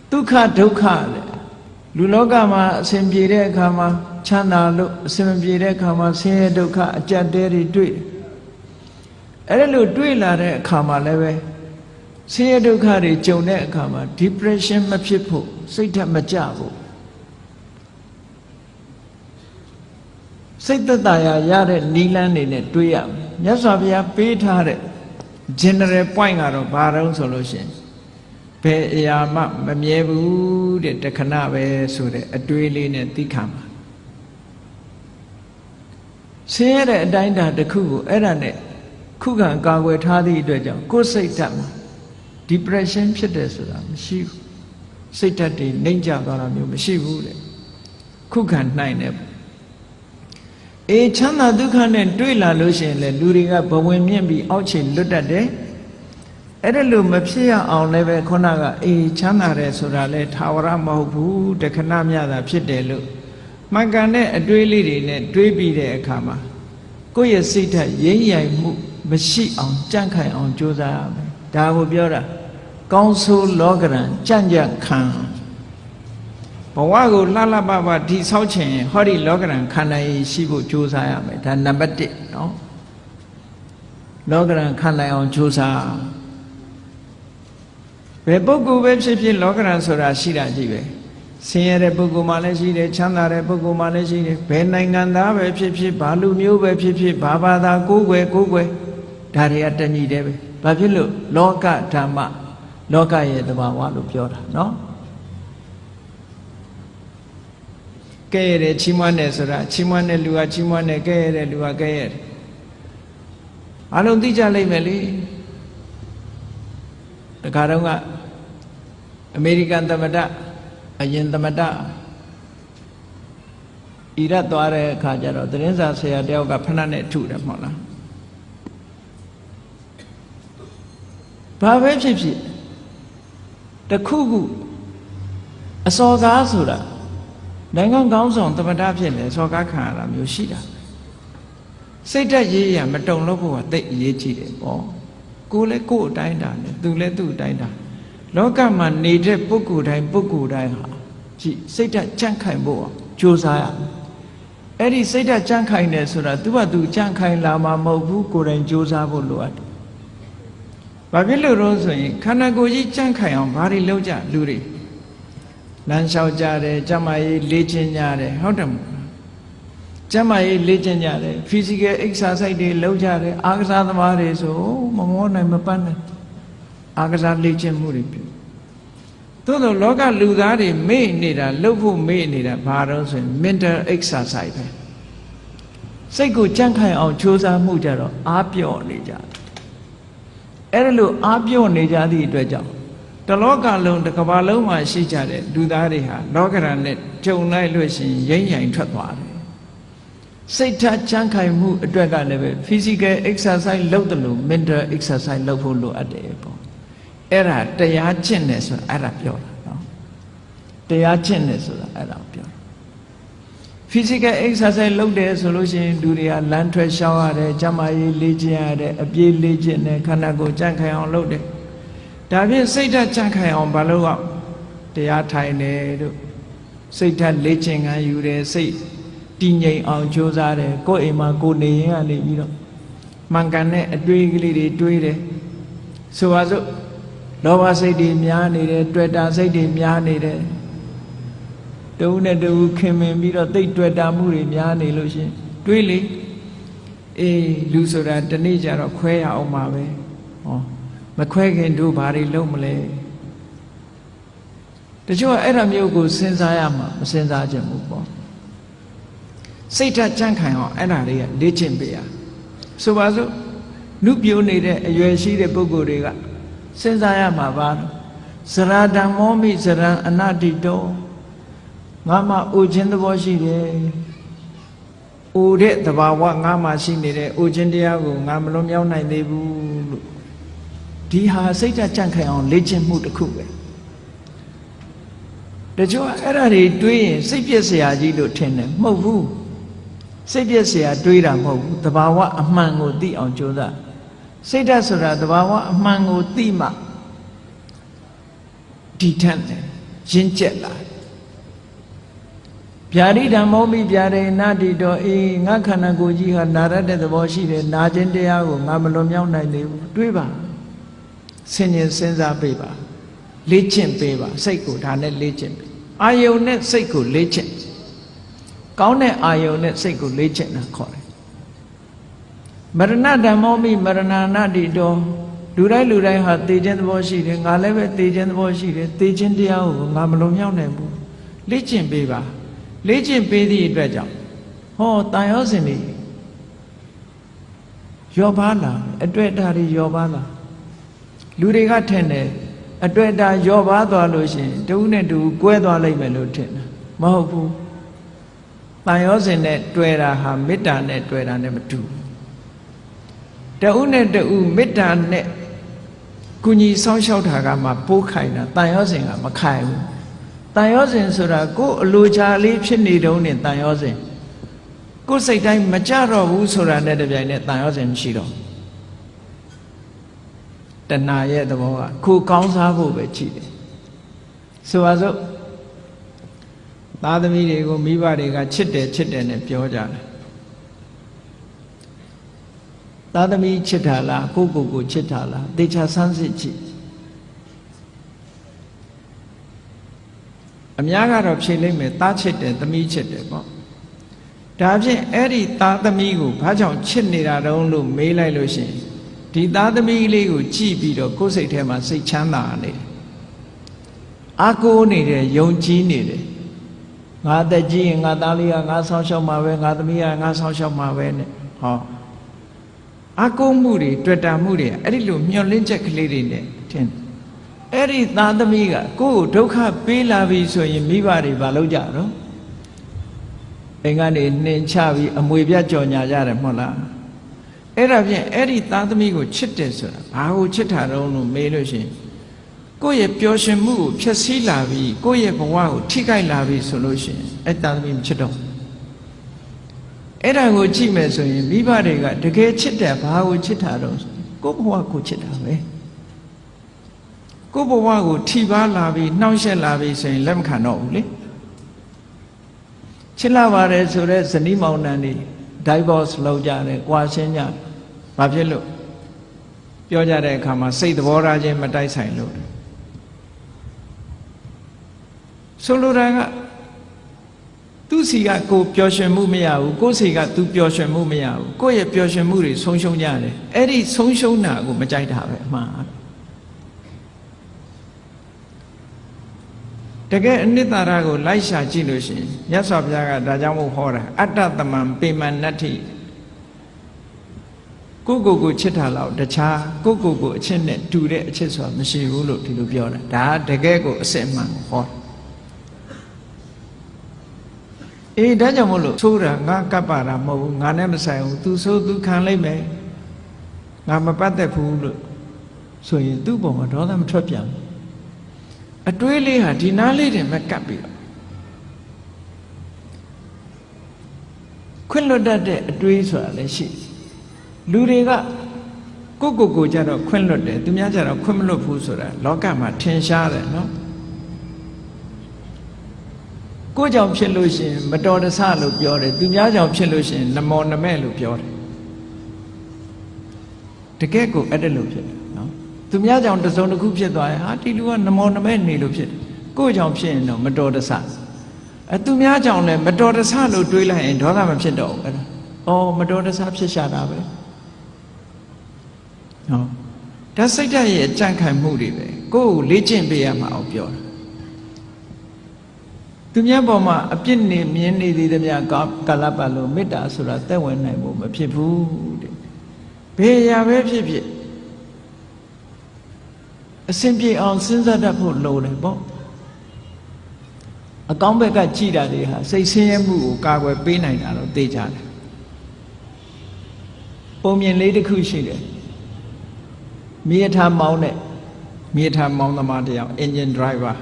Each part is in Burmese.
Dukkha dukkha Luloka ma sempire kama chana lu sempire kama se dukkha ajaderi dui. Erelu dui la re kama leve se dukkha ri jone kama depression ma phit pho siat that ma ja pho. Siat tataya ya de nilan ne ne dui ya. Myat Swa Bhuya pe tha de general point karo ba taung so lo shin. Be ya ma mye bu de takhana be so de atwei le ne tikha ma. Sin ya de atain da takhu ko aira ne khu kan kawel tha thi atwet jaung ko siat that ma depression phit de soda mashi bu. Siat that de naing ja twa da myo mashi bu de. Khu kan naing ne. Chanda dukkha ne dui la lo shin le lu ri ka bawin myin pi auk chin lut tat de. Ere lu ma phit ya aung le be khona ka chanda de soda le thawara ma hout bu takhana mya da phit de lo. Mankan ne atwei le de ne dwei pi de akha ma ko ye siat that yin yai mu mashi aung jang khai aung jyosa ya me. Da ko pyo da kaung so lokaran jang jang khan. Bawa ko lala baba di sao chen hori lokaran khanai shi pho jyosa ya me. Da number 1 no. Lokaran khanai aung jyosa. Be puggol be phit phit lokaran soda shi da ji be. Sin ya de puggol ma le shi de chanda de puggol ma le shi de be naingan da be phit phit ba lu myo be phit phit ba ba da ko kwe da ri ya tanyi de be. Ba phit lo loka dhamma loka ye tabawa lo pyo da no. Khe ye de chi mwan ne soda chi mwan ne lu ka chi mwan ne khe ye de lu ka khe ye de. Along thi ja lai me le. Takha taung ka American Thamata ayin Thamata Iraq twa de akha ja ro tharin saဆရာတယောက်ကဖဏနဲ့ထုတယ်မဟုတ်လားဘာပဲဖြစ်ဖြစ်တခုခုအစော်ကားဆိုတာနိုင်ငံကောင်းဆောင်သမ္မတဖြစ်နေစော်ကားခံရတာမျိုးရှိတာစိတ်ဓာတ်ရေးရမတုံလို့ဖို့ကတိတ်အရေးကြီးတယ်ပေါ့ကိုယ်လည်းကိုယ်အတိုင်းတာနဲ့သူလည်းသူ့အတိုင်းတာလောကမှာနေတဲ့ပုဂ္ဂိုလ်တိုင်းဟာကြည့်စိတ်ဓာတ်ကြံ့ခိုင်ဖို့ကြိုးစားရမယ်အဲ့ဒီစိတ်ဓာတ်ကြံ့ခိုင်တယ်ဆိုတာသူကသူကြံ့ခိုင်လာမှာမဟုတ်ဘူးကိုယ်တိုင်ကြိုးစားဖို့လိုအပ်တယ်ဘာဖြစ်လို့တော့ဆိုရင်ခန္ဓာကိုယ်ကြီးကြံ့ခိုင်အောင်ဘာတွေလုပ်ကြလူတွေလမ်းလျှောက်ကြတယ်ကျမကြီးလေ့ကျင့်ကြတယ်ဟုတ်တယ်မဟုတ်ကျမကြီးလေ့ကျင့်ကြတယ် physical exercise တွေလုပ်ကြတယ်အားကစားသမားတွေဆိုမမောနိုင်မပန်းနိုင်အားကစားလေ့ကျင့်မှုတွေပြုသို့သောလောကလူသားတွေမေ့နေတာလှုပ်ဖို့မေ့နေတာဘာတော့ဆိုရင် mental exercise ပဲစိတ်ကိုကြံ့ခိုင်အောင်ကြိုးစားမှုကြတော့အားပြော့နေကြတယ်အဲ့ဒါလို့အားပြော့နေကြသည့်အတွက်ကြောင့်တလောကလုံးတစ်ကမ္ဘာလုံးမှာရှိကြတဲ့လူသားတွေဟာလောကရန်နဲ့ကြုံလိုက်လို့ရှိရင်ရိမ့်ရိုင်ထွက်သွားတယ်စိတ်ဓာတ်ကြံ့ခိုင်မှုအတွက်ကလည်းပဲ physical exercise လုပ်တယ်လို့ mental exercise လုပ်ဖို့လိုအပ်တယ်ပေါ့အဲ့ဒါတရားကျင့်တယ်ဆိုတာအဲ့ဒါပြောတာနော်တရားကျင့်တယ်ဆိုတာအဲ့ဒါပြော physical exercise လုပ်တယ်ဆိုလို့ရှိရင်လူတွေကလမ်းထွက်ရှောက်ရတယ်ကျန်းမာရေးလေ့ကျင့်ရတယ်အပြေးလေ့ကျင့်တယ်ခန္ဓာကိုယ်ကြံ့ခိုင်အောင်လုပ်တယ်ဒါဖြင့်စိတ်ဓာတ်ကြံ့ခိုင်အောင်ဘာလို့အောင်တရားထိုင်တယ်တို့စိတ်ဓာတ်လေ့ကျင့်ခန်းယူတယ်စိတ်တည်ငြိမ်အောင်ကြိုးစားတယ်ကိုယ်အိမ်မှာကိုယ်နေရင်ကနေပြီးတော့မှန်ကန်တဲ့အတွေးကလေးတွေတွေးတယ်ဆိုပါစို့လောဘစိတ်တွေများနေတယ်တွေ့တာစိတ်တွေများနေတယ်တူနဲ့တူခင်မင်ပြီးတော့တိတ်တွေ့တာမှုတွေများနေလို့ရှင်တွေးလေလူဆိုတာတနေ့ကျတော့ခွဲရအောင်ပါပဲဟောမခွဲခင်တို့ဘာတွေလုပ်မလဲတချို့ကအဲ့ဒါမျိုးကိုစဉ်းစားရမှာမစဉ်းစားချင်ဘူးပေါ့စိတ်ဓာတ်ကြံ့ခိုင်အောင်အဲ့ဒါတွေကလေ့ကျင့်ပေးရဆိုပါစို့နုပြိုးနေတဲ့အရွယ်ရှိတဲ့ပုဂ္ဂိုလ်တွေကစဉ်းစားရမှာပါဇရာဓမ္မောမိဇရံအနတ္တိတောငါမှအိုခြင်းသဘောရှိတယ်အိုတဲ့သဘာဝငါမှရှိနေတဲ့အိုခြင်းတရားကိုငါမလွန်မြောက်နိုင်သေးဘူးလို့ဒီဟာစိတ်ဓာတ်ကြံ့ခိုင်အောင်လေ့ကျင့်မှုတစ်ခုပဲတချို့အဲ့ဒါတွေတွေးရင်စိတ်ပြည့်စရာကြီးလို့ထင်တယ်မဟုတ်ဘူးစိတ်ပြည့်စရာတွေးတာမဟုတ်ဘူးသဘာဝအမှန်ကိုသိအောင်ကြိုးစားစိတ်ဓာတ်ဆိုတာသဘာဝအမှန်ကိုသိမှဒီထက်တယ် ရင်းကျက်လာဗျာတိဓမ္မောမိဗျာရေနတိတောအေးငါခန္ဓာကိုယ်ကြီးဟာနာရတဲ့သဘောရှိတယ်နာခြင်းတရားကိုငါမလွန်မြောက်နိုင်သေးဘူးတွေးပါဆင်ញင်စဉ်းစားပေးပါလေ့ကျင့်ပေးပါစိတ်ကိုဒါနဲ့လေ့ကျင့်ပေးအာယုန်နဲ့စိတ်ကိုလေ့ကျင့်ကောင်းတဲ့အာယုန်နဲ့စိတ်ကိုလေ့ကျင့်တာခေါ်တယ်မရဏဓမ္မောမိမရဏနာတိတောလူတိုင်းဟာသိခြင်းသဘောရှိတယ်ငါလည်းပဲသိခြင်းသဘောရှိတယ်သိခြင်းတရားကိုငါမလွန်မြောက်နိုင်ဘူးလေ့ကျင့်ပေးပါလေ့ကျင့်ပေးသည့်အတွက်ကြောင့်ဟောတန်ရောစင်တွေယောပါလာအတွေ့အတာတွေယောပါလာလူတွေကထင်တယ်အတွေ့အတာယောပါသွားလို့ရှိရင်တဦးနဲ့တူကွဲသွားလိမ့်မယ်လို့ထင်တယ်မဟုတ်ဘူးတန်ရောစင်နဲ့တွေ့တာဟာမေတ္တာနဲ့တွေ့တာနဲ့မတူတဦးနဲ့တူမေတ္တာနဲ့ကုညီဆောင်လျှောက်တာကမှပိုးခိုင်တာတန်ရောစင်ကမခိုင်ဘူးတန်ရောစင်ဆိုတာကိုယ်အလိုချလေးဖြစ်နေတုံးနဲ့တန်ရောစင်ကိုယ်စိတ်တိုင်းမကြတော့ဘူးဆိုတာနဲ့တပြိုင်နက်တန်ရောစင်မရှိတော့တဏှာရဲ့သဘောကကိုယ်ကောင်းစားဖို့ပဲရှိတယ်ဆိုပါစို့သားသမီးတွေကိုမိဘတွေကချစ်တယ်နဲ့ပြောကြတယ်သားသမီးချစ်တာလားကိုချစ်တာလားသေချာဆန်းစစ်ကြည့်အများကတော့ဖြေလိုက်မယ်သားချစ်တယ်သမီးချစ်တယ်ပေါ့ဒါဖြင့်အဲ့ဒီသားသမီးကိုဘာကြောင့်ချစ်နေတာတုံးလို့မေးလိုက်လို့ရှိရင်ဒီသားသမီးလေးကိုကြည့်ပြီးတော့ကိုယ်စိတ်ထဲမှာစိတ်ချမ်းသာနေတယ်အာကိုနေတယ်ယုံကြည်နေတယ်ငါသက်ကြီးရင်ငါသားလေးကငါဆောင်းရှောက်မှာပဲငါသမီးကငါဆောင်းရှောက်မှာပဲနဲ့ဟောအာကိုမှုတွေတွေ့တာမှုတွေအဲ့ဒီလိုမျောလင်းချက်ကလေးတွေနဲ့ထင်အဲ့ဒီသားသမီးကကိုယ့်ကိုဒုက္ခပေးလာပြီဆိုရင်မိဘတွေမလုပ်ကြတော့အိမ်ကနေနှင်ချပြီးအမွေပြကြော်ညာကြတယ်မဟုတ်လားအဲ့ဒါဖြင့်အဲ့ဒီသားသမီးကိုချစ်တယ်ဆိုတာဘာကိုချစ်တာတုံးလို့မေးလို့ရှိရင်ကိုယ့်ရဲ့ပျော်ရွှင်မှုကိုဖျက်ဆီးလာပြီးကိုယ့်ရဲ့ဘဝကိုထိခိုက်လာပြီးဆိုလို့ရှိရင်အဲ့သားသမီးမချစ်တော့အဲ့ဒါကိုကြည့်မယ်ဆိုရင်မိဘတွေကတကယ်ချစ်တယ်ဘာကိုချစ်တာတုံးကိုယ့်ဘဝကိုချစ်တာပဲကိုယ့်ဘဝကိုထိပါလာပြီးနှောင့်ယှက်လာပြီးဆိုရင်လက်မခံတော့ဘူးလေချစ်လာပါတယ်ဆိုတော့ဇနီးမောင်နှံတွေ divorce လုပ်ကြတယ်၊ကွာရှင်းကြတယ်။ဘာဖြစ်လို့ပြောကြတဲ့အခါမှာစိတ်သဘောထားချင်းမတိုက်ဆိုင်လို့ဆိုလိုတာကသူစီကကိုပျော်ရွှင်မှုမရဘူးကိုစီကသူပျော်ရွှင်မှုမရဘူးကိုရဲ့ပျော်ရွှင်မှုတွေဆုံးရှုံးကြတယ်အဲ့ဒီဆုံးရှုံးတာကိုမကြိုက်တာပဲအမှန်တကယ်အနိတ္တရာကိုလိုက်ရှာကြည့်လို့ရှိရင်မြတ်စွာဘုရားကဒါကြောင့်မို့ဟောတာအတ္တတမံပေမနတ္ထိကိုချစ်တာလောက်တခြားကိုအချစ်နဲ့တူတဲ့အချစ်ဆိုတာမရှိဘူးလို့ဒီလိုပြောတာဒါတကယ်ကိုအစစ်အမှန်ကိုဟောအေးဒါကြောင့်မို့လို့သိုးတာငါကပ်ပါတာမဟုတ်ဘူးငါနဲ့မဆိုင်ဘူးသူဆိုသူခံလိုက်မယ်ငါမပတ်သက်ဘူးလို့ဆိုရင်သူ့ပုံမှာဒေါသမထွက်ပြန်ဘူးအတွေးလေးဟာဒီနားလေးတွေမကပ်ပြီးတော့ခွင့်လွတ်တတ်တဲ့အတွေးဆိုတာလည်းရှိလူတွေကကိုကြတော့ခွင့်လွတ်တယ်သူများကြတော့ခွင့်မလွတ်ဘူးဆိုတာလောကမှာထင်ရှားတယ်နော်ကိုကြောင့်ဖြစ်လို့ရှိရင်မတော်တဆလို့ပြောတယ်သူများကြောင့်ဖြစ်လို့ရှိရင်နမောနမဲ့လို့ပြောတယ်တကယ်ကိုအဲ့ဒါလို့ဖြစ်တယ်နော်သူများကြောင့်တစုံတစ်ခုဖြစ်သွားရင်ဟာဒီလူကနမောနမဲ့နေလို့ဖြစ်တယ်ကိုကြောင့်ဖြစ်ရင်တော့မတော်တဆသူများကြောင့်လည်းမတော်တဆလို့တွေးလိုက်ရင်ဒေါသမဖြစ်တော့ဘူးအဲ့ဒါအော်မတော်တဆဖြစ်ရှာတာပဲနော်ဒါစိတ်ဓာတ်ရဲ့ကြံ့ခိုင်မှုတွေပဲကိုယ်ကိုလေ့ကျင့်ပေးရမှာအောင်ပြောတာသူများပေါ်မှာအပြစ်နေမြင်နေသေးတဲ့များကာလပတ်လို့မေတ္တာဆိုတာသက်ဝင်နိုင်ဖို့မဖြစ်ဘူးတဲ့ဘယ်ရာပဲဖြစ်ဖြစ်အစဉ်ပြေအောင်စဉ်းစားတတ်ဖို့လိုတယ်ပေါ့အကောင်းဘက်ကကြည်တာတွေဟာစိတ်ဆင်းရဲမှုကိုကာကွယ်ပေးနိုင်တာတော့သိကြတယ်ပုံမြင်လေးတစ်ခုရှိတယ်မြေထားမောင်းတဲ့မြေထားမောင်းသမားတယောက် engine driver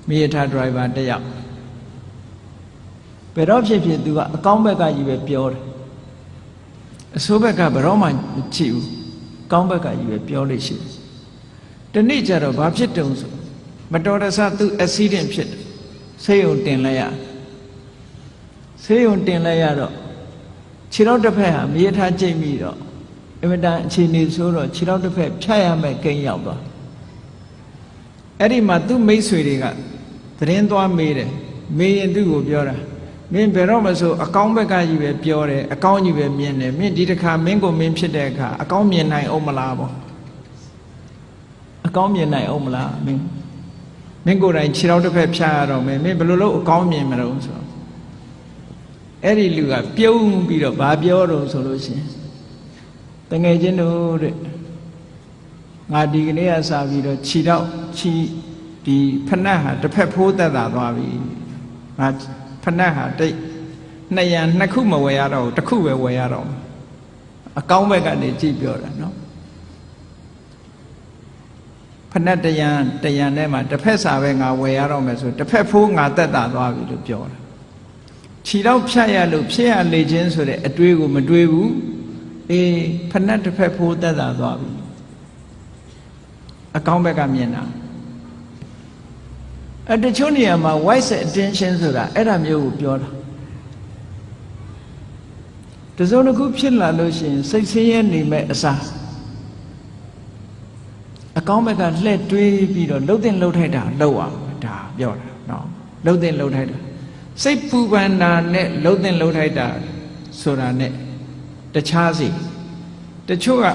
မြေထား driver တယောက်ဘယ်တော့ဖြစ်သူကအကောင်းဘက်ကကြီးပဲပြောတယ်အဆိုးဘက်ကဘယ်တော့မှမကြည့်ဘူးကောင်းဘက်ကကြီးပဲပြောလို့ရှိတယ်တနေ့ကျတော့ဘာဖြစ်တုံးဆို မတော်တဆသူ accident ဖြစ်တယ်ဆေးရုံတင်လိုက်ရဆေးရုံတင်လိုက်ရတော့ခြေထောက်တစ်ဖက်ဟာမြေထားကျိတ်ပြီးတော့အင်မတန်အခြေအနေဆိုတော့ခြေထောက်တစ်ဖက်ဖြတ်ရမယ်ကိန်းရောက်သွားအဲ့ဒီမှာသူ့မိတ်ဆွေတွေကသတင်းသွားမေးတယ်မေးရင်သူ့ကိုပြောတာမင်းဘယ်တော့မှဆိုအကောင်းဘက်ကကြီးပဲပြောတယ်အကောင်းကြီးပဲမြင်တယ်မင်းဒီတစ်ခါမင်းကိုမင်းဖြစ်တဲ့အခါအကောင်းမြင်နိုင်အောင်မလားပေါ့အကောင်းမြင်နိုင်အောင်မလားမင်းကိုယ်တိုင်ခြေထောက်တစ်ဖက်ဖြတ်ရတော့မယ်မင်းဘယ်လိုလုပ်အကောင်းမြင်မလို့ဆိုတော့အဲ့ဒီလူကပြုံးပြီးတော့ဘာပြောတော့ဆိုလို့ရှိရင်တငယ်ချင်းတို့တဲ့ငါဒီကနေ့ကစပြီးတော့ခြေထောက်ဒီဖဏတ်ဟာတစ်ဖက်ဖိုးသက်သာသွားပြီငါဖဏတ်ဟာတိတ်နှစ်ခုမဝယ်ရတော့တစ်ခုပဲဝယ်ရတော့အကောင်းဘက်ကနေကြည့်ပြောတာနော်ဖဏတ်တရံထဲမှာတစ်ဖက်စာပဲငါဝယ်ရတော့မယ်ဆိုတစ်ဖက်ဖိုးငါသက်သာသွားပြီလို့ပြောတာခြေတော့ဖြတ်ရလို့ဖြစ်ရလေခြင်းဆိုတဲ့အတွေးကိုမတွေးဘူးအေးဖဏတ်တစ်ဖက်ဖိုးသက်သာသွားပြီအကောင်းဘက်ကမြင်တာတချို့နေရာမှာ wise attention ဆိုတာအဲ့ဒါမျိုးကိုပြောတာတစုံတစ်ခုဖြစ်လာလို့ရှိရင်စိတ်ဆင်းရဲနေမဲ့အစားအကောင်းဘက်ကလှည့်တွေးပြီးတော့လှုပ်တင်လှုပ်ထိုက်တာလှုပ်အောင်ဒါပြောတာနော်လှုပ်တင်လှုပ်ထိုက်တာစိတ်ပူပန်တာနဲ့လှုပ်တင်လှုပ်ထိုက်တာဆိုတာနဲ့တခြားစီတချို့က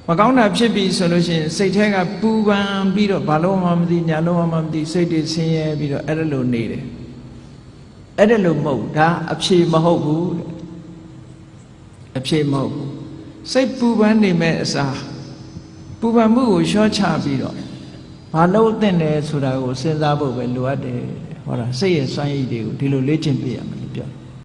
မကောင်းတာဖြစ်ပြီဆိုလို့ရှိရင်စိတ်ထဲကပူပန်ပြီးတော့ဘာလို့မှမသိညာလို့မှမသိစိတ်တွေဆင်းရဲပြီးတော့အဲ့ဒါလိုနေတယ်အဲ့ဒါလိုမဟုတ်ဒါအဖြေမဟုတ်ဘူးတဲ့အဖြေမဟုတ်ဘူးစိတ်ပူပန်နေမဲ့အစားပူပန်မှုကိုလျှော့ချပြီးတော့ဘာလို့သင့်တယ်ဆိုတာကိုစဉ်းစားဖို့ပဲလိုအပ်တယ်ဟောတာစိတ်ရဲ့စွမ်းရည်တွေကိုဒီလိုလေ့ကျင့်ပြရမယ်လို့ပြော